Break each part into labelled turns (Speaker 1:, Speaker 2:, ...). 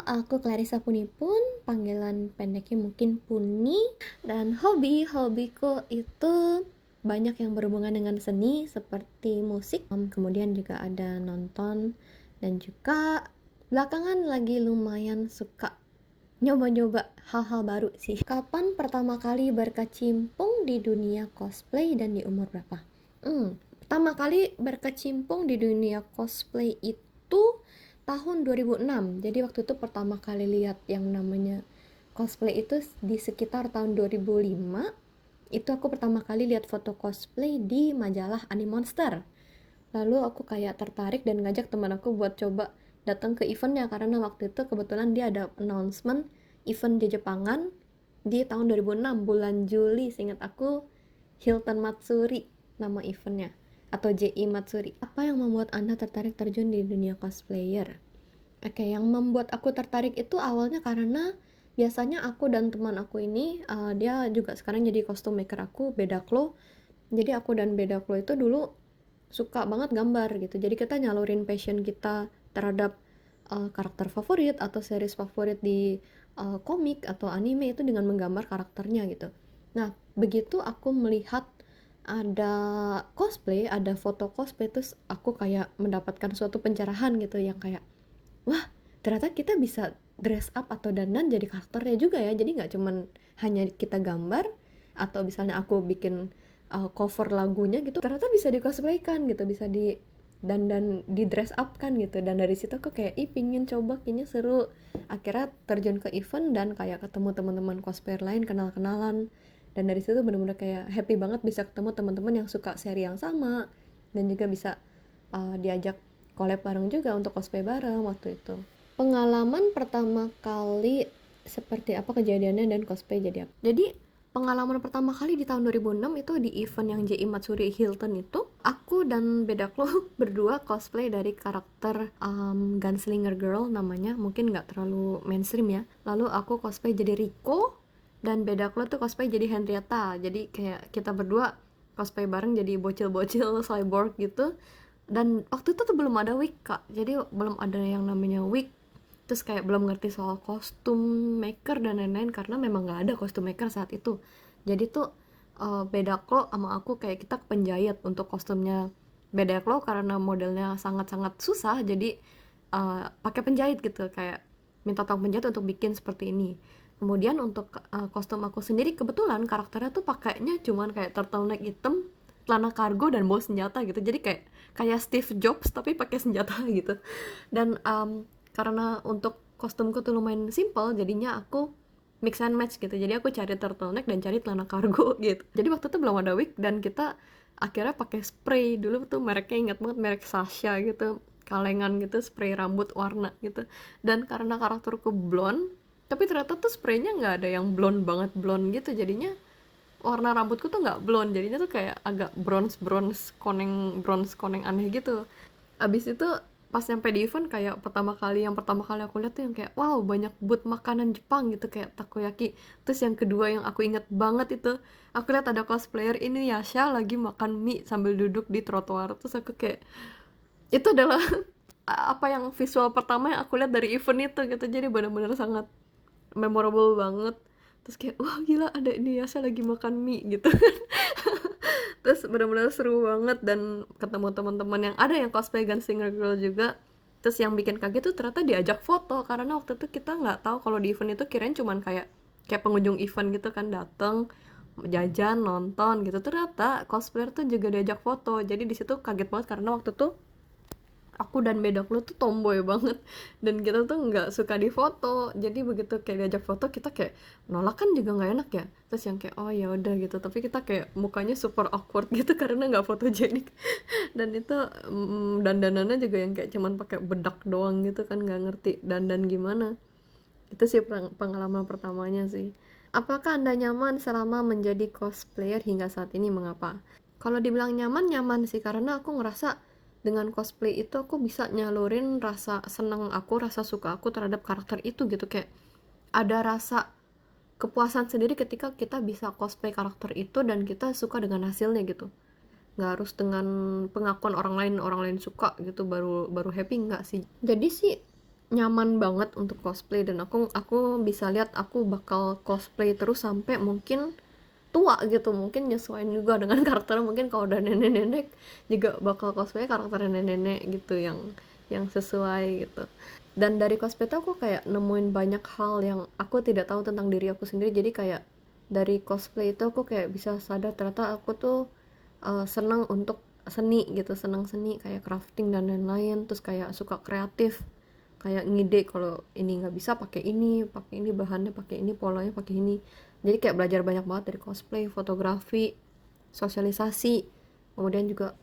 Speaker 1: aku Clarissa Punipun, panggilan pendeknya mungkin Puni. Dan hobiku itu banyak yang berhubungan dengan seni seperti musik, kemudian juga ada nonton, dan juga belakangan lagi lumayan suka nyoba-nyoba hal-hal baru sih. Kapan pertama kali berkecimpung di dunia cosplay dan di umur berapa? Pertama kali berkecimpung di dunia cosplay itu tahun 2006. Jadi waktu itu pertama kali lihat yang namanya cosplay itu di sekitar tahun 2005. Itu aku pertama kali lihat foto cosplay di majalah Animonster. Lalu aku kayak tertarik dan ngajak teman aku buat coba datang ke eventnya, karena waktu itu kebetulan dia ada announcement event di Jepangan di tahun 2006 bulan Juli, seingat aku Hilton Matsuri nama eventnya, atau JI Matsuri. Apa yang membuat Anda tertarik terjun di dunia cosplayer? Oke, yang membuat aku tertarik itu awalnya karena biasanya aku dan teman aku ini, dia juga sekarang jadi costume maker aku, Bedaklo. Jadi aku dan Bedaklo itu dulu suka banget gambar gitu. Jadi kita nyalurin passion kita terhadap karakter favorit atau series favorit di komik atau anime itu dengan menggambar karakternya gitu. Nah, begitu aku melihat ada cosplay, ada foto cosplay, terus aku kayak mendapatkan suatu pencerahan gitu yang kayak, wah, ternyata kita bisa dress up atau dandan jadi karakternya juga ya. Jadi nggak cuman hanya kita gambar, atau misalnya aku bikin cover lagunya gitu, ternyata bisa di cosplaykan gitu, bisa di dandan, di dress up kan gitu. Dan dari situ aku kayak, ih, pingin coba, kayaknya seru. Akhirnya terjun ke event dan kayak ketemu teman-teman cosplayer lain, kenal-kenalan. Dan dari situ bener-bener kayak happy banget bisa ketemu teman-teman yang suka seri yang sama, dan juga bisa diajak collab bareng juga untuk cosplay bareng waktu itu. Pengalaman pertama kali seperti apa kejadiannya dan cosplay jadi apa? Jadi pengalaman pertama kali di tahun 2006 itu di event yang JI Matsuri Hilton itu, aku dan Bedaklo berdua cosplay dari karakter Gunslinger Girl namanya, mungkin nggak terlalu mainstream ya. Lalu aku cosplay jadi Riko, dan Bedaklo tuh cosplay jadi Henrietta. Jadi kayak kita berdua cosplay bareng jadi bocil-bocil cyborg gitu. Dan waktu itu tuh belum ada wig, Kak. Jadi belum ada yang namanya wig. Terus kayak belum ngerti soal kostum maker dan lain-lain, karena memang nggak ada kostum maker saat itu. Jadi tuh beda Klo sama aku kayak kita ke penjahit untuk kostumnya. Beda Klo karena modelnya sangat-sangat susah, jadi pakai penjahit gitu, kayak minta tolong penjahit untuk bikin seperti ini. Kemudian untuk kostum aku sendiri, kebetulan karakternya tuh pakainya cuman kayak turtleneck hitam, celana kargo, dan bawa senjata gitu. Jadi kayak Steve Jobs tapi pakai senjata gitu. Dan karena untuk kostumku tuh lumayan simple, jadinya aku mix and match gitu. Jadi aku cari turtleneck dan cari celana kargo gitu. Jadi waktu itu belum ada wig, dan kita akhirnya pakai spray. Dulu tuh mereknya ingat banget, merek Sasha gitu, kalengan gitu, spray rambut warna gitu. Dan karena karakterku blonde, tapi ternyata tuh spraynya nggak ada yang blonde banget blonde gitu, jadinya warna rambutku tuh nggak blonde, jadinya tuh kayak agak bronze koneng aneh gitu. Abis itu pas nyampe di event, kayak yang pertama kali aku lihat tuh yang kayak, wow, banyak booth makanan Jepang gitu, kayak takoyaki. Terus yang kedua yang aku inget banget itu, aku lihat ada cosplayer ini, Yasha, lagi makan mie sambil duduk di trotoar. Terus aku kayak, itu adalah apa yang visual pertama yang aku lihat dari event itu gitu. Jadi benar-benar sangat memorable banget. Terus kayak, wah, gila, ada ini Yasha lagi makan mie gitu. Terus benar-benar seru banget, dan ketemu teman-teman yang ada yang cosplay Gunslinger Girl juga. Terus yang bikin kaget tuh ternyata diajak foto, karena waktu itu kita nggak tahu kalau di event itu kirain cuman kayak pengunjung event gitu kan, dateng jajan nonton gitu. Ternyata cosplayer tuh juga diajak foto. Jadi di situ kaget banget, karena waktu tuh aku dan bedak lu tuh tomboy banget, dan kita tuh nggak suka di foto. Jadi begitu kayak diajak foto, kita kayak nolak kan juga nggak enak ya. Terus yang kayak, oh ya udah gitu, tapi kita kayak mukanya super awkward gitu karena nggak fotogenik. Dan itu dandanannya juga yang kayak cuman pakai bedak doang gitu kan, nggak ngerti dandan gimana. Itu sih pengalaman pertamanya sih. Apakah Anda nyaman selama menjadi cosplayer hingga saat ini? Mengapa? Kalau dibilang nyaman, nyaman sih, karena aku ngerasa dengan cosplay itu aku bisa nyalurin rasa seneng aku, rasa suka aku terhadap karakter itu gitu. Kayak ada rasa kepuasan sendiri ketika kita bisa cosplay karakter itu dan kita suka dengan hasilnya gitu. Nggak harus dengan pengakuan orang lain suka gitu baru happy, nggak sih. Jadi sih nyaman banget untuk cosplay, dan aku bisa lihat aku bakal cosplay terus sampai mungkin tua gitu, mungkin nyesuaiin juga dengan karakter, mungkin kalau udah nenek-nenek juga bakal cosplay karakter nenek-nenek gitu yang sesuai gitu. Dan dari cosplay tuh aku kayak nemuin banyak hal yang aku tidak tahu tentang diri aku sendiri. Jadi kayak dari cosplay itu aku kayak bisa sadar ternyata aku tuh senang untuk seni gitu, senang seni kayak crafting dan lain-lain, terus kayak suka kreatif, kayak ngide kalau ini nggak bisa pakai ini bahannya, pakai ini polanya, pakai ini. Jadi kayak belajar banyak banget dari cosplay, fotografi, sosialisasi, kemudian juga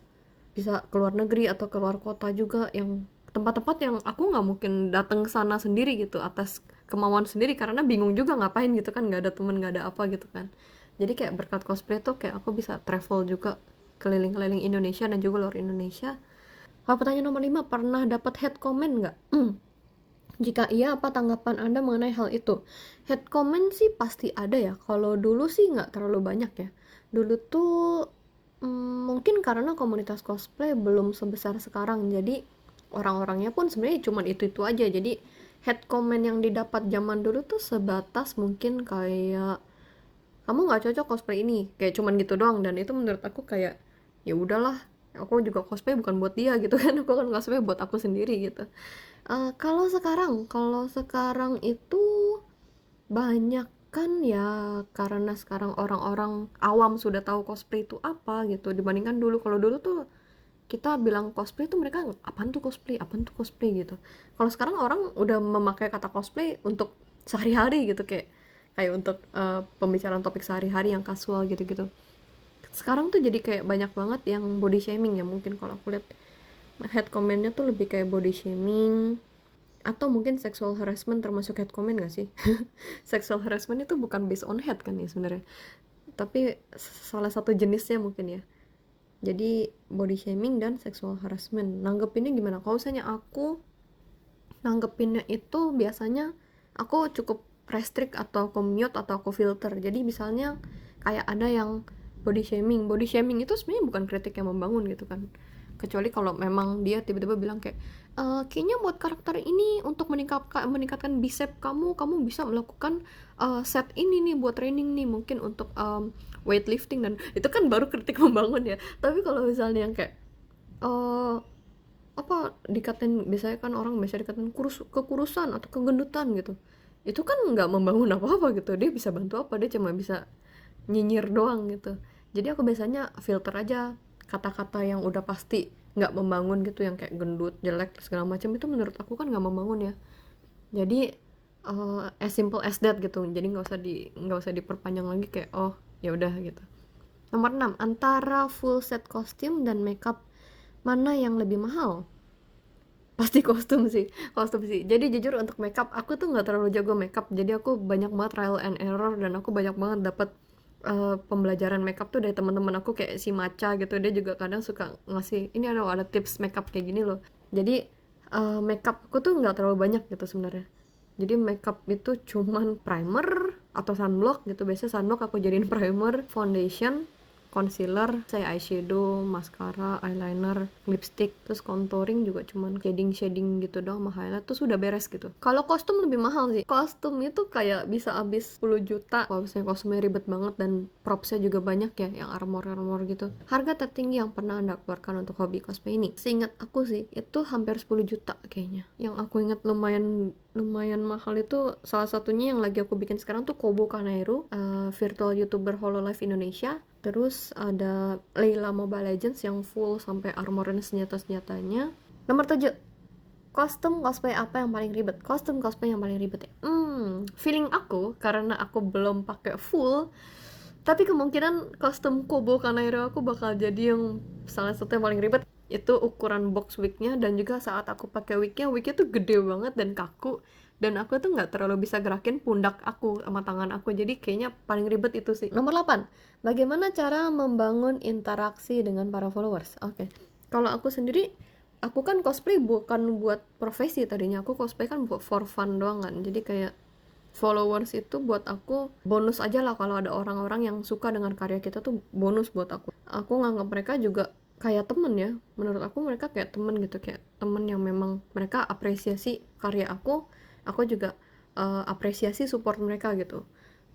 Speaker 1: bisa keluar negeri atau keluar kota juga, yang tempat-tempat yang aku nggak mungkin datang ke sana sendiri gitu atas kemauan sendiri, karena bingung juga ngapain gitu kan, nggak ada temen, nggak ada apa gitu kan. Jadi kayak berkat cosplay tuh kayak aku bisa travel juga keliling-keliling Indonesia dan juga luar Indonesia. Kalau pertanyaan nomor 5, pernah dapat hate comment nggak? Jika iya, apa tanggapan Anda mengenai hal itu? Hate comment sih pasti ada ya. Kalau dulu sih nggak terlalu banyak ya. Dulu tuh mungkin karena komunitas cosplay belum sebesar sekarang. Jadi orang-orangnya pun sebenarnya cuma itu-itu aja. Jadi hate comment yang didapat zaman dulu tuh sebatas mungkin kayak kamu nggak cocok cosplay ini, kayak cuman gitu doang. Dan itu menurut aku kayak ya udahlah, aku juga cosplay bukan buat dia gitu kan, aku kan cosplay buat aku sendiri gitu. Kalau sekarang itu banyak kan ya, karena sekarang orang-orang awam sudah tahu cosplay itu apa gitu, dibandingkan dulu. Kalau dulu tuh kita bilang cosplay tuh mereka apaan tuh cosplay, apaan tuh cosplay gitu. Kalau sekarang orang udah memakai kata cosplay untuk sehari-hari gitu, kayak untuk pembicaraan topik sehari-hari yang kasual gitu-gitu. Sekarang tuh jadi kayak banyak banget yang body shaming ya, mungkin kalau aku lihat head comment-nya tuh lebih kayak body shaming, atau mungkin sexual harassment termasuk head comment gak sih? Sexual harassment itu bukan based on head kan ya sebenarnya, tapi salah satu jenisnya mungkin ya. Jadi body shaming dan sexual harassment, nanggepinnya gimana? Kalau misalnya aku nanggepinnya itu biasanya aku cukup restrict atau aku mute atau aku filter. Jadi misalnya kayak ada yang body shaming itu sebenarnya bukan kritik yang membangun gitu kan, kecuali kalau memang dia tiba-tiba bilang kayak kayaknya buat karakter ini untuk meningkatkan bicep kamu bisa melakukan set ini nih buat training nih, mungkin untuk weightlifting, dan itu kan baru kritik membangun ya. Tapi kalau misalnya yang kayak uh, apa dikatain, biasanya kan orang biasa dikatain kekurusan atau kegendutan gitu, itu kan nggak membangun apa-apa gitu, dia bisa bantu apa, dia cuma bisa nyinyir doang gitu. Jadi aku biasanya filter aja kata-kata yang udah pasti nggak membangun gitu, yang kayak gendut, jelek, segala macam, itu menurut aku kan nggak membangun ya. Jadi as simple as that gitu, jadi nggak usah diperpanjang lagi, kayak oh ya udah gitu. Nomor 6, antara full set kostum dan makeup, mana yang lebih mahal? Pasti kostum sih. Jadi jujur untuk makeup aku tuh nggak terlalu jago makeup, jadi aku banyak banget trial and error, dan aku banyak banget dapat pembelajaran makeup tuh dari teman-teman aku kayak si Maca gitu. Dia juga kadang suka ngasih ini, ada tips makeup kayak gini loh. Jadi makeup aku tuh nggak terlalu banyak gitu sebenarnya. Jadi makeup itu cuman primer atau sunblock gitu. Biasanya sunblock aku jadiin primer, foundation, concealer, saya eyeshadow, mascara, eyeliner, lipstick, terus contouring juga cuman shading gitu doang sama highlight, terus udah beres gitu. Kalau kostum lebih mahal sih. Kostum itu kayak bisa habis 10 juta kalau misalnya kostumnya ribet banget, dan propsnya juga banyak ya, yang armor gitu. Harga tertinggi yang pernah Anda keluarkan untuk hobi cosplay ini, seingat aku sih itu hampir 10 juta kayaknya. Yang aku ingat lumayan mahal itu salah satunya yang lagi aku bikin sekarang tuh Kobo Kanairu, virtual youtuber Hololive Indonesia. Terus ada Layla Mobile Legends yang full sampai armor dan senjata-senjatanya. Nomor 7, kostum cosplay apa yang paling ribet? Kostum cosplay yang paling ribet ya? Feeling aku, karena aku belum pakai full, tapi kemungkinan kostum Kobo Kanairu aku bakal jadi yang salah satu yang paling ribet. Itu ukuran box wignya, dan juga saat aku pakai wignya tuh gede banget dan kaku, dan aku tuh nggak terlalu bisa gerakin pundak aku sama tangan aku, jadi kayaknya paling ribet itu sih. Nomor 8, bagaimana cara membangun interaksi dengan para followers? Oke. Kalau aku sendiri, aku kan cosplay bukan buat profesi, tadinya aku cosplay kan buat for fun doang kan, jadi kayak followers itu buat aku bonus aja lah. Kalau ada orang-orang yang suka dengan karya kita tuh bonus buat aku nganggap mereka juga kayak temen ya. Menurut aku mereka kayak temen gitu, kayak temen yang memang mereka apresiasi karya aku juga apresiasi support mereka gitu.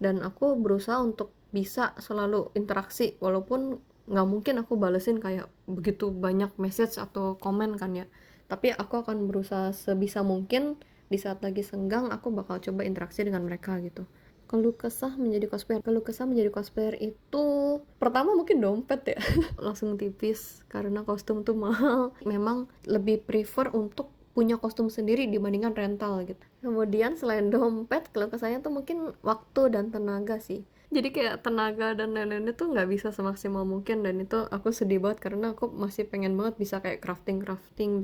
Speaker 1: Dan aku berusaha untuk bisa selalu interaksi, walaupun nggak mungkin aku balesin kayak begitu banyak message atau komen kan ya, tapi aku akan berusaha sebisa mungkin di saat lagi senggang aku bakal coba interaksi dengan mereka gitu. Keluh kesah menjadi cosplayer itu pertama mungkin dompet ya. Langsung tipis karena kostum tuh mahal. Memang lebih prefer untuk punya kostum sendiri dibandingkan rental gitu. Kemudian selain dompet, keluh kesahnya tuh mungkin waktu dan tenaga sih. Jadi kayak tenaga dan lain-lainnya tuh nggak bisa semaksimal mungkin, dan itu aku sedih banget karena aku masih pengen banget bisa kayak crafting,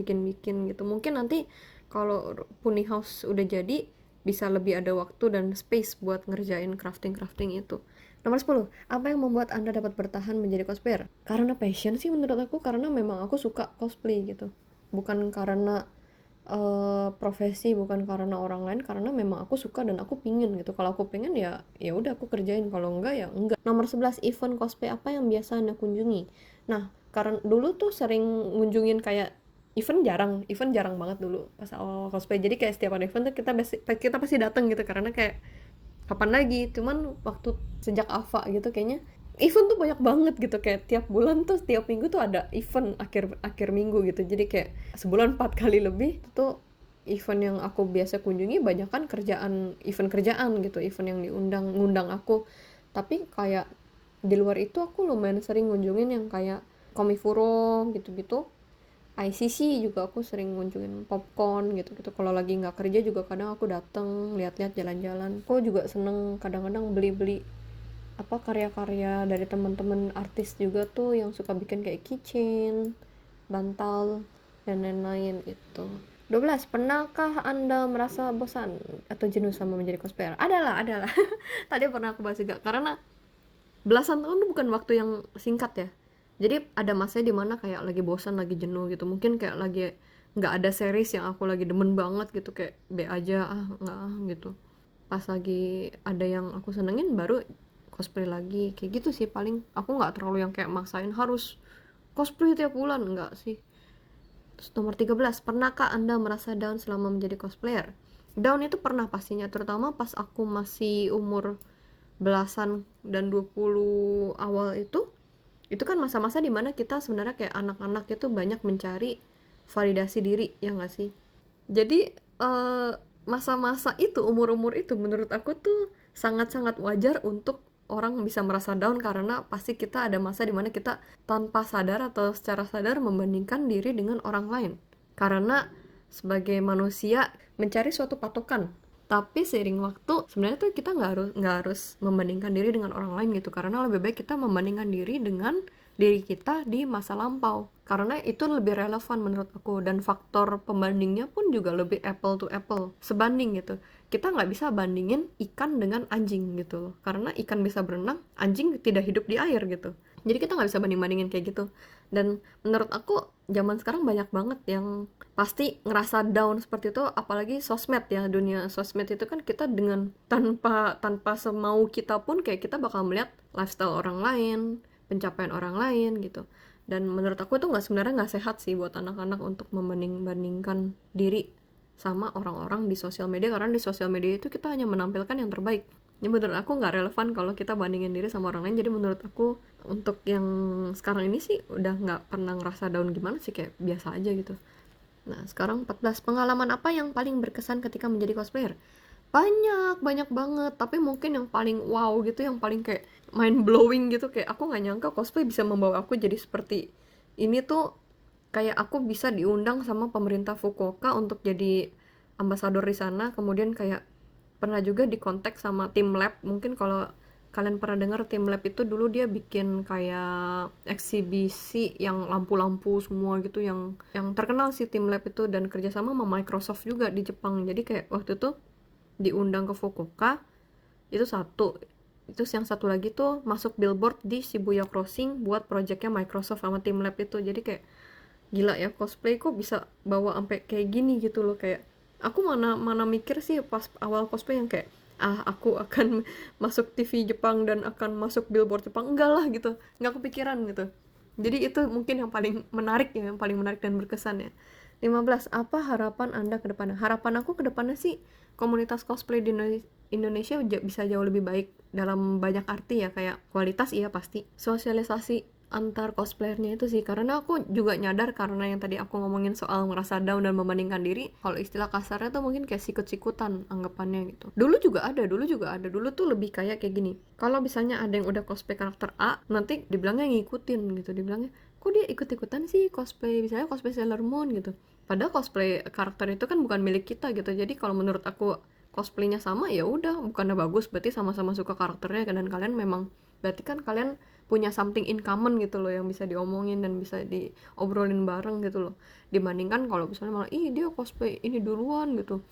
Speaker 1: bikin gitu. Mungkin nanti kalau Puni House udah jadi bisa lebih ada waktu dan space buat ngerjain crafting itu. Nomor 10, apa yang membuat Anda dapat bertahan menjadi cosplayer? Karena passion sih menurut aku, karena memang aku suka cosplay gitu. Bukan karena profesi, bukan karena orang lain, karena memang aku suka dan aku pingin gitu. Kalau aku pengen ya ya udah aku kerjain, kalau enggak ya enggak. Nomor 11, event cosplay apa yang biasa Anda kunjungi? Nah, karena dulu tuh sering ngunjungin kayak event jarang banget dulu pas awal cosplay. Jadi kayak setiap ada event tuh kita pasti datang gitu, karena kayak kapan lagi. Cuman waktu sejak Ava gitu kayaknya event tuh banyak banget gitu, kayak tiap bulan tuh, tiap minggu tuh ada event akhir minggu gitu. Jadi kayak sebulan 4 kali lebih tuh event yang aku biasa kunjungi, banyak kan event kerjaan gitu, event yang ngundang aku. Tapi kayak di luar itu aku lumayan sering ngunjungin yang kayak Komifuro gitu-gitu. ICC juga aku sering ngunjungin, popcorn gitu-gitu. Kalau lagi nggak kerja juga kadang aku dateng lihat-lihat jalan-jalan. Aku juga seneng kadang-kadang beli-beli apa karya-karya dari teman-teman artis juga tuh yang suka bikin kayak keychain, bantal, dan lain-lain itu. 12. Pernahkah Anda merasa bosan atau jenuh sama menjadi cosplayer? Adalah. Tadi pernah aku bahas juga, karena belasan tahun itu bukan waktu yang singkat ya. Jadi ada masanya dimana kayak lagi bosan, lagi jenuh gitu. Mungkin kayak lagi nggak ada series yang aku lagi demen banget gitu, kayak B aja nggak gitu. Pas lagi ada yang aku senengin baru cosplay lagi, kayak gitu sih. Paling aku nggak terlalu yang kayak maksain harus cosplay tiap bulan, nggak sih. Terus nomor 13, pernahkah Anda merasa down selama menjadi cosplayer? Down itu pernah pastinya, terutama pas aku masih umur belasan dan 20 awal itu kan masa-masa dimana kita sebenarnya kayak anak-anak itu banyak mencari validasi diri, ya nggak sih? Jadi masa-masa itu, umur-umur itu menurut aku tuh sangat-sangat wajar untuk orang bisa merasa down, karena pasti kita ada masa dimana kita tanpa sadar atau secara sadar membandingkan diri dengan orang lain, karena sebagai manusia mencari suatu patokan. Tapi seiring waktu sebenarnya tuh kita nggak harus membandingkan diri dengan orang lain gitu, karena lebih baik kita membandingkan diri dengan diri kita di masa lampau, karena itu lebih relevan menurut aku, dan faktor pembandingnya pun juga lebih apple to apple, sebanding gitu. Kita nggak bisa bandingin ikan dengan anjing gitu loh, karena ikan bisa berenang, anjing tidak hidup di air gitu. Jadi kita nggak bisa banding-bandingin kayak gitu. Dan menurut aku zaman sekarang banyak banget yang pasti ngerasa down seperti itu, apalagi sosmed ya. Dunia sosmed itu kan kita dengan tanpa semau kita pun kayak kita bakal melihat lifestyle orang lain, pencapaian orang lain gitu. Dan menurut aku itu sebenarnya nggak sehat sih buat anak-anak untuk membandingkan diri sama orang-orang di sosial media, karena di sosial media itu kita hanya menampilkan yang terbaik. Ini menurut aku nggak relevan kalau kita bandingin diri sama orang lain. Jadi menurut aku untuk yang sekarang ini sih udah nggak pernah ngerasa down gimana sih, kayak biasa aja gitu. Nah, sekarang 14. Pengalaman apa yang paling berkesan ketika menjadi cosplayer? Banyak banget, tapi mungkin yang paling wow gitu, yang paling kayak mind blowing gitu, kayak aku nggak nyangka cosplay bisa membawa aku jadi seperti ini tuh. Kayak aku bisa diundang sama pemerintah Fukuoka untuk jadi ambasador di sana. Kemudian kayak pernah juga dikontak sama tim lab. Mungkin kalau kalian pernah dengar tim lab itu, dulu dia bikin kayak eksibisi yang lampu-lampu semua gitu, yang terkenal sih tim lab itu, dan kerjasama sama Microsoft juga di Jepang. Jadi kayak waktu itu diundang ke Fukuoka, itu satu. Itu yang satu lagi tuh masuk billboard di Shibuya Crossing buat projectnya Microsoft sama tim lab itu. Jadi kayak gila ya, cosplay kok bisa bawa sampai kayak gini gitu loh. Kayak aku mana mikir sih pas awal cosplay yang kayak aku akan masuk TV Jepang dan akan masuk billboard Jepang, enggak lah gitu, nggak kepikiran gitu. Jadi itu mungkin yang paling menarik dan berkesan ya. 15. Apa harapan Anda ke depannya? Harapan aku ke depannya sih komunitas cosplay di Indonesia bisa jauh lebih baik dalam banyak arti ya, kayak kualitas iya pasti. Sosialisasi antar cosplayernya itu sih, karena aku juga nyadar karena yang tadi aku ngomongin soal merasa down dan membandingkan diri, kalau istilah kasarnya tuh mungkin kayak sikut-sikutan anggapannya gitu. Dulu juga ada, dulu tuh lebih kayak gini, kalau misalnya ada yang udah cosplay karakter A, nanti dibilangnya ngikutin gitu, dibilangnya kok dia ikut-ikutan sih cosplay, misalnya cosplay Sailor Moon gitu, padahal cosplay karakter itu kan bukan milik kita gitu. Jadi kalau menurut aku cosplaynya sama, ya udah, bukannya bagus, berarti sama-sama suka karakternya kan, dan kalian memang berarti kan kalian punya something in common gitu loh, yang bisa diomongin dan bisa diobrolin bareng gitu loh, dibandingkan kalau misalnya malah ih dia cosplay ini duluan gitu.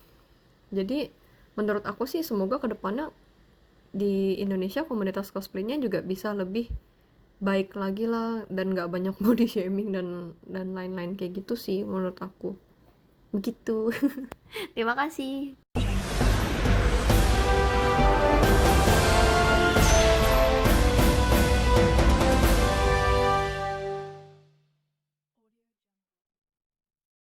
Speaker 1: Jadi menurut aku sih semoga kedepannya di Indonesia komunitas cosplaynya juga bisa lebih baik lagi lah, dan gak banyak body shaming dan lain-lain kayak gitu sih menurut aku, begitu. Terima kasih.